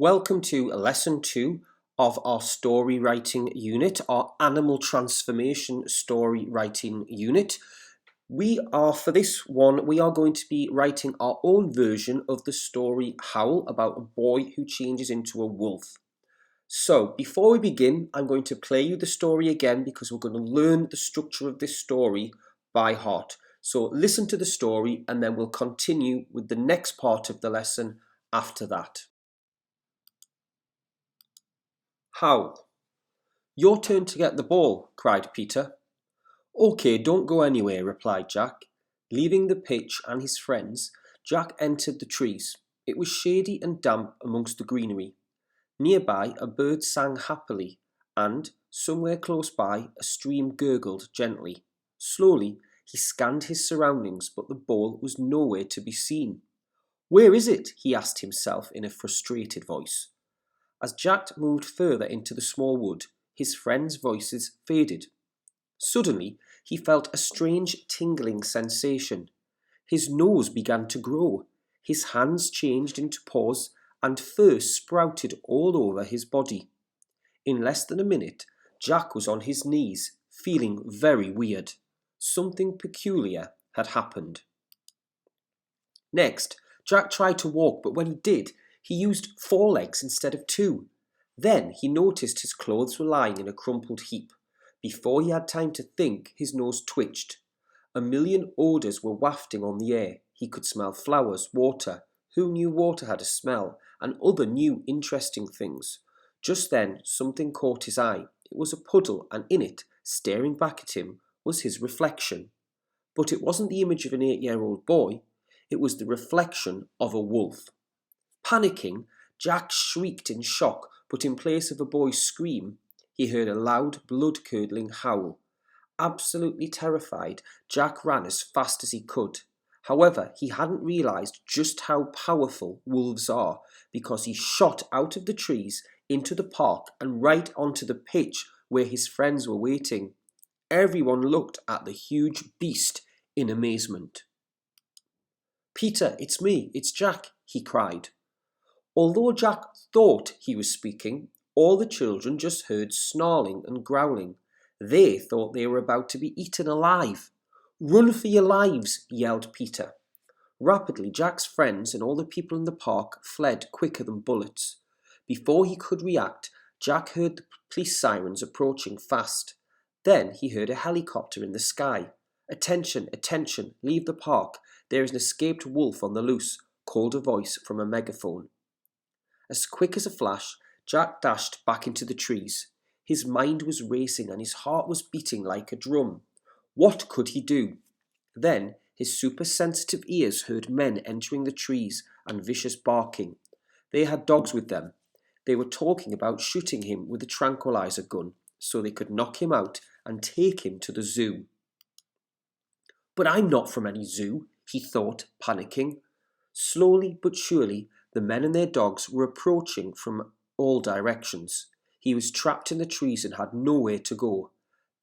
Welcome to lesson 2 of our story writing unit, our animal transformation story writing unit. For this one, we are going to be writing our own version of the story Howl about a boy who changes into a wolf. So before we begin, I'm going to play you the story again because we're going to learn the structure of this story by heart. So listen to the story and then we'll continue with the next part of the lesson after that. Howl. "Your turn to get the ball," cried Peter. "OK, don't go anywhere," replied Jack. Leaving the pitch and his friends, Jack entered the trees. It was shady and damp amongst the greenery. Nearby, a bird sang happily, and, somewhere close by, a stream gurgled gently. Slowly, he scanned his surroundings, but the ball was nowhere to be seen. "Where is it?" he asked himself in a frustrated voice. As Jack moved further into the small wood, his friends' voices faded. Suddenly, he felt a strange tingling sensation. His nose began to grow, his hands changed into paws, and fur sprouted all over his body. In less than a minute, Jack was on his knees, feeling very weird. Something peculiar had happened. Next, Jack tried to walk, but when he did, he used 4 legs instead of 2. Then he noticed his clothes were lying in a crumpled heap. Before he had time to think, his nose twitched. A million odours were wafting on the air. He could smell flowers, water. Who knew water had a smell? And other new interesting things. Just then, something caught his eye. It was a puddle, and in it, staring back at him, was his reflection. But it wasn't the image of an 8-year-old boy. It was the reflection of a wolf. Panicking, Jack shrieked in shock, but in place of a boy's scream, he heard a loud, blood-curdling howl. Absolutely terrified, Jack ran as fast as he could. However, he hadn't realised just how powerful wolves are, because he shot out of the trees into the park and right onto the pitch where his friends were waiting. Everyone looked at the huge beast in amazement. "Peter, it's me, it's Jack," he cried. Although Jack thought he was speaking, all the children just heard snarling and growling. They thought they were about to be eaten alive. "Run for your lives," yelled Peter. Rapidly, Jack's friends and all the people in the park fled quicker than bullets. Before he could react, Jack heard the police sirens approaching fast. Then he heard a helicopter in the sky. "Attention, attention, leave the park. There is an escaped wolf on the loose," called a voice from a megaphone. As quick as a flash, Jack dashed back into the trees. His mind was racing and his heart was beating like a drum. What could he do? Then his super-sensitive ears heard men entering the trees and vicious barking. They had dogs with them. They were talking about shooting him with a tranquilizer gun so they could knock him out and take him to the zoo. "But I'm not from any zoo," he thought, panicking. Slowly but surely, the men and their dogs were approaching from all directions. He was trapped in the trees and had nowhere to go.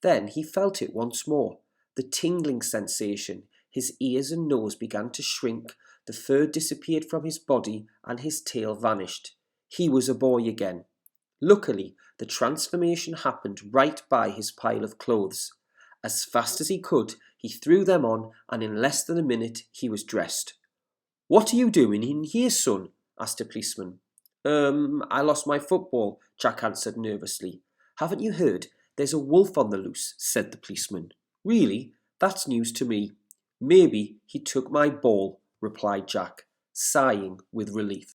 Then he felt it once more, the tingling sensation. His ears and nose began to shrink, the fur disappeared from his body, and his tail vanished. He was a boy again. Luckily, the transformation happened right by his pile of clothes. As fast as he could, he threw them on, and in less than a minute he was dressed. "What are you doing in here, son?" asked a policeman. I lost my football," Jack answered nervously. "Haven't you heard? There's a wolf on the loose," said the policeman. "Really? That's news to me." "Maybe he took my ball," replied Jack, sighing with relief.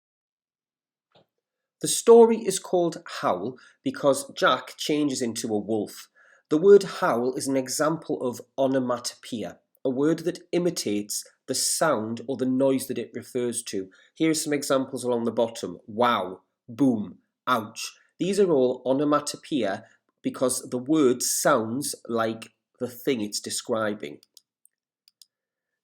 The story is called Howl because Jack changes into a wolf. The word howl is an example of onomatopoeia, a word that imitates the sound or the noise that it refers to. Here are some examples along the bottom. Wow, boom, ouch. These are all onomatopoeia because the word sounds like the thing it's describing.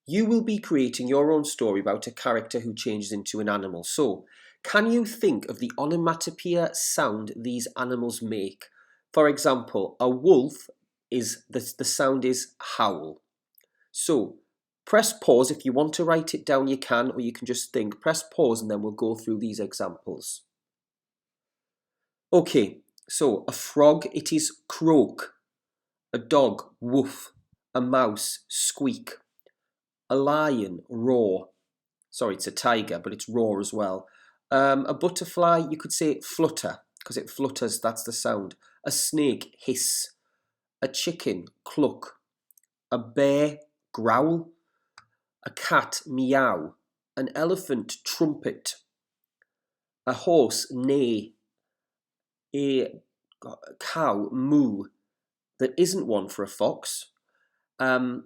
You will be creating your own story about a character who changes into an animal. So, can you think of the onomatopoeia sound these animals make? For example, a wolf the sound is howl. So, press pause. If you want to write it down, you can, or you can just think. Press pause and then we'll go through these examples. Okay, so a frog, it is croak. A dog, woof. A mouse, squeak. A lion, roar. Sorry, it's a tiger, but it's roar as well. A butterfly, you could say flutter, because it flutters, that's the sound. A snake, hiss. A chicken, cluck. A bear, growl. A cat, meow. An elephant, trumpet. A horse, neigh. A cow, moo. There isn't one for a fox. And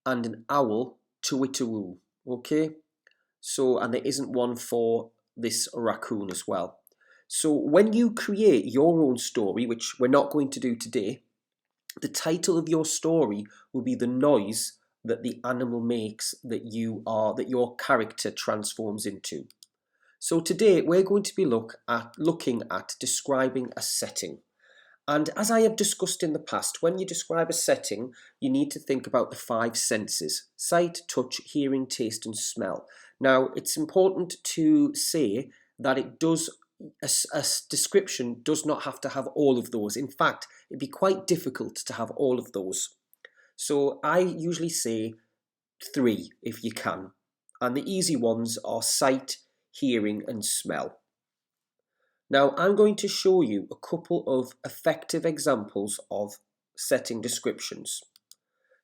an owl, twitteroo. Okay? So, and there isn't one for this raccoon as well. So when you create your own story, which we're not going to do today, the title of your story will be the noise that the animal makes that your character transforms into. So today we're going to be looking at describing a setting. And as I have discussed in the past, when you describe a setting, you need to think about the five senses: sight, touch, hearing, taste, and smell. Now, it's important to say that a description does not have to have all of those. In fact, it'd be quite difficult to have all of those. So I usually say 3 if you can. And the easy ones are sight, hearing, and smell. Now I'm going to show you a couple of effective examples of setting descriptions.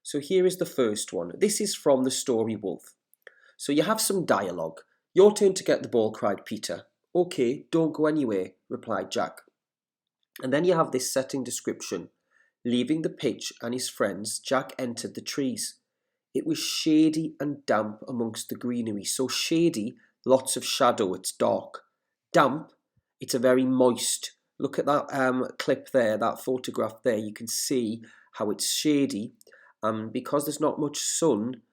So here is the first one. This is from the story Wolf. So you have some dialogue. "Your turn to get the ball," cried Peter. "Okay, don't go anywhere," replied Jack. And then you have this setting description. Leaving the pitch and his friends, Jack entered the trees. It was shady and damp amongst the greenery. So shady, lots of shadow, it's dark. Damp, it's a very moist. Look at that clip there, that photograph there. You can see how it's shady. Because there's not much sun,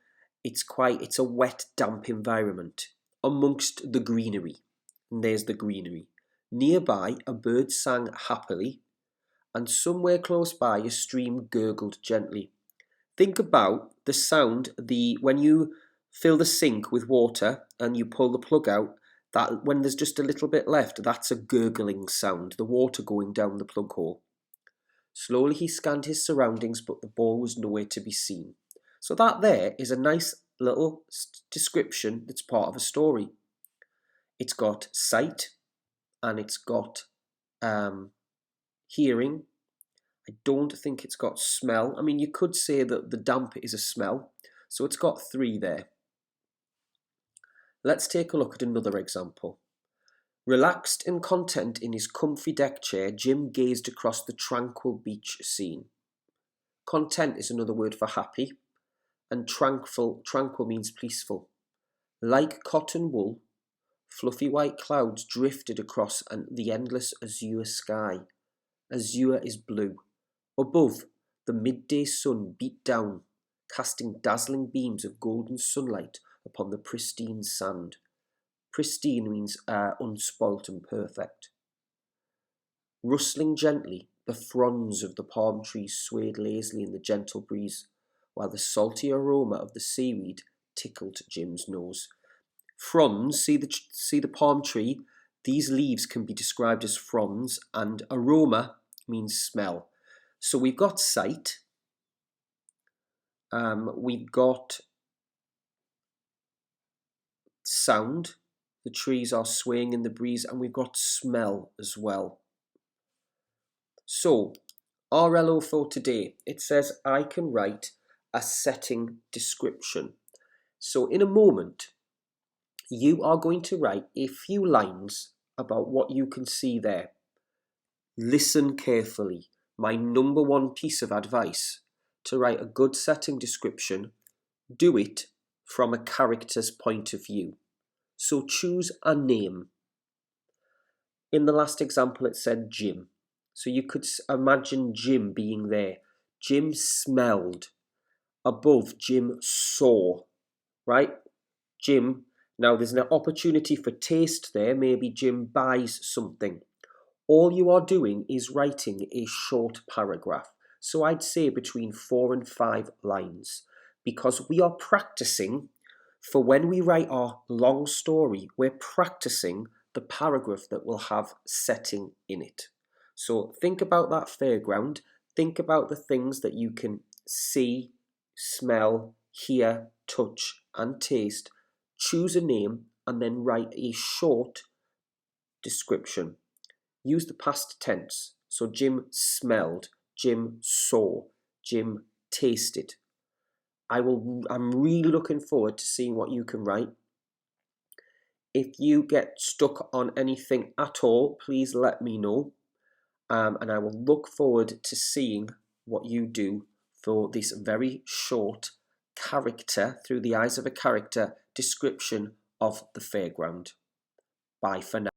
it's a wet, damp environment amongst the greenery. And there's the greenery. Nearby, a bird sang happily, and somewhere close by, a stream gurgled gently. Think about the sound, when you fill the sink with water and you pull the plug out, that when there's just a little bit left, that's a gurgling sound, the water going down the plug hole. Slowly he scanned his surroundings, but the ball was nowhere to be seen. So that there is a nice little description that's part of a story. It's got sight and it's got hearing. I don't think it's got smell. I mean, you could say that the damp is a smell. So it's got 3 there. Let's take a look at another example. Relaxed and content in his comfy deck chair, Jim gazed across the tranquil beach scene. Content is another word for happy, and tranquil means peaceful. Like cotton wool, fluffy white clouds drifted across the endless azure sky. Azure is blue. Above, the midday sun beat down, casting dazzling beams of golden sunlight upon the pristine sand. Pristine means unspoilt and perfect. Rustling gently, the fronds of the palm trees swayed lazily in the gentle breeze, while the salty aroma of the seaweed tickled Jim's nose. Fronds, see the palm tree? These leaves can be described as fronds, and aroma means smell. So we've got sight, we've got sound, the trees are swaying in the breeze, and we've got smell as well. So, RLO for today, it says I can write a setting description. So in a moment, you are going to write a few lines about what you can see there. Listen carefully. My number 1 piece of advice: to write a good setting description, do it from a character's point of view. So choose a name. In the last example, it said Jim. So you could imagine Jim being there. Jim smelled. Above, Jim saw. Right? Jim. Now there's an opportunity for taste there. Maybe Jim buys something. All you are doing is writing a short paragraph. So I'd say between 4 and 5 lines, because we are practicing for when we write our long story, we're practicing the paragraph that will have setting in it. So think about that fairground. Think about the things that you can see, smell, hear, touch, and taste. Choose a name and then write a short description. Use the past tense. So Jim smelled, Jim saw, Jim tasted. I'm really looking forward to seeing what you can write. If you get stuck on anything at all, please let me know. And I will look forward to seeing what you do for this very short character, through the eyes of a character, description of the fairground. Bye for now.